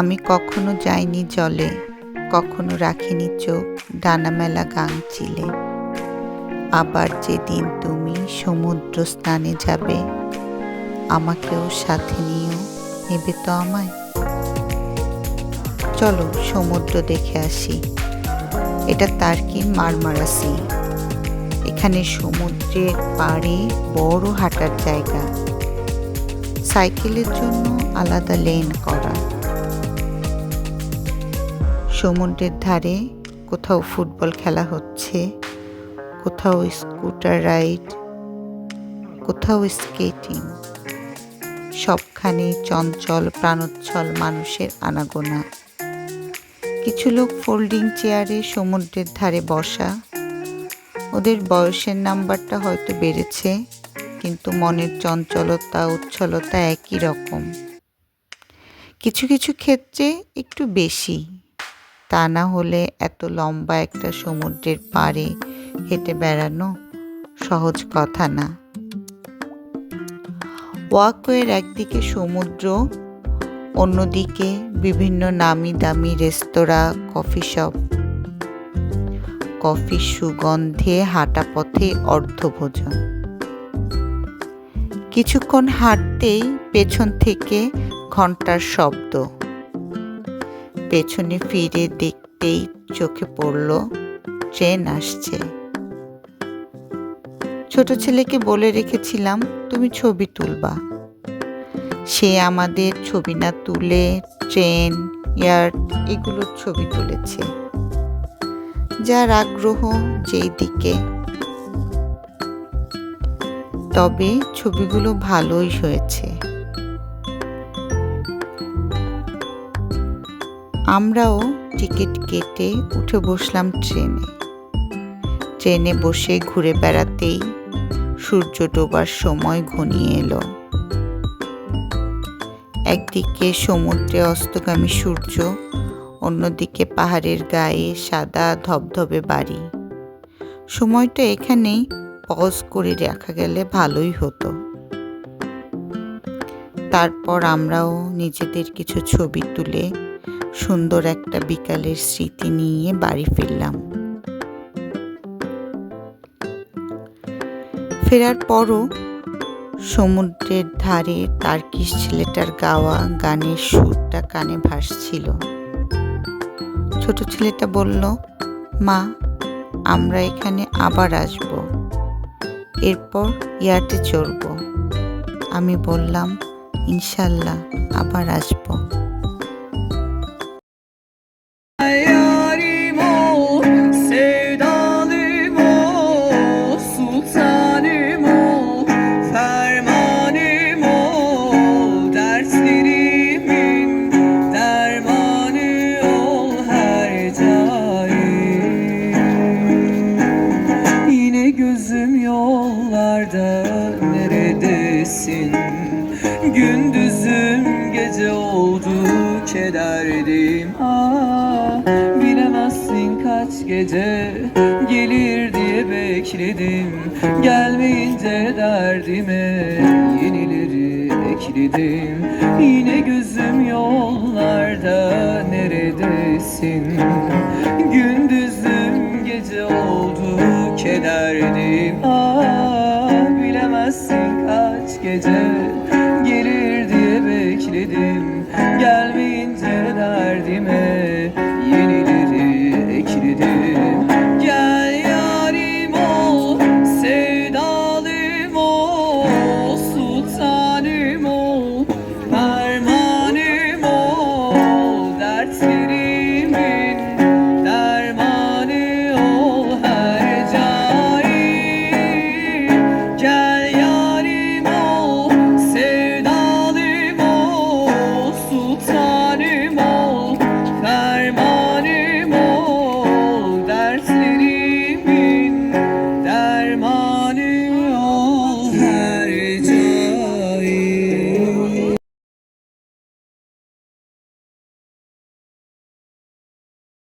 আমি কখনো যাইনি জলে, কখনো রাখিনি চোখ ডানা মেলা গাংচিলে। আবার যেদিন তুমি সমুদ্র স্নানে যাবে, আমাকেও সাথে নিও, নেবে তো আমায়? চলো সমুদ্র দেখে আসি। এটা তার্কিন মারমারা সি। এখানে সমুদ্রের পাড়ে বড় হাঁটার জায়গা, সাইকেলের জন্য আলাদা লেন করা। সমুদ্রের ধারে কোথাও ফুটবল খেলা হচ্ছে, কোথাও স্কুটার রাইড, কোথাও স্কেটিং। সবখানে চঞ্চল প্রাণোচ্ছল মানুষের আনাগোনা। কিছু লোক ফোল্ডিং চেয়ারে সমুদ্রের ধারে বসা। ওদের বয়সের নাম্বারটা হয়তো বেড়েছে, কিন্তু মনের চঞ্চলতা উচ্ছলতা একই রকম। কিছু কিছু ক্ষেত্রে একটু বেশি। তা না হলে এত লম্বা একটা সমুদ্রের পাড়ে হেঁটে বেড়ানো সহজ কথা না। ওয়াকওয়ের একদিকে সমুদ্র, অন্যদিকে বিভিন্ন নামি দামি রেস্তোরাঁ, কফি শপ। কফির সুগন্ধে হাঁটা পথে অর্ধভোজন। কিছুক্ষণ হাঁটতেই পেছন থেকে ঘন্টার শব্দ। পেছনে ফিরে দেখতেই চোখে পড়ল ট্রেন আসছে। ছোট ছেলেকে বলে রেখেছিলাম তুমি ছবি তুলবা। সে আমাদের ছবি না তুলে ট্রেন, এয়ার্ট এগুলোর ছবি তুলেছে। যার আগ্রহ যেই দিকে। তবে ছবিগুলো ভালোই হয়েছে। আমরাও টিকিট কেটে উঠে বসলাম ট্রেনে। ট্রেনে বসে ঘুরে বেড়াতেই সূর্য ডোবার সময় ঘনিয়ে এলো। একদিকে সমুদ্রে অস্তগামী সূর্য, অন্যদিকে পাহাড়ের গায়ে সাদা ধবধবে বাড়ি। সময়টা এখানেই পজ করে রাখা গেলে ভালোই হতো। তারপর আমরাও নিজেদের কিছু ছবি তুলে সুন্দর একটা বিকালের স্মৃতি নিয়ে বাড়ি ফিরলাম। ফেরার পরও সমুদ্রের ধারে টার্কিশ ছেলেটার গাওয়া গানের সুরটা কানে ভাসছিল। ছোট ছেলেটা বলল, মা আমরা এখানে আবার আসব, এরপর ইয়াটে চড়ব। আমি বললাম, ইনশাল্লাহ আবার আসব। Neredesin? Gündüzüm gece oldu kederdim. Bilemezsin kaç gece gelir diye bekledim. Gelmeyince derdime yenileri ekledim. Yine gözüm yollarda neredesin? Gündüzüm gece oldu kederdim. Bilemezsin kaç gece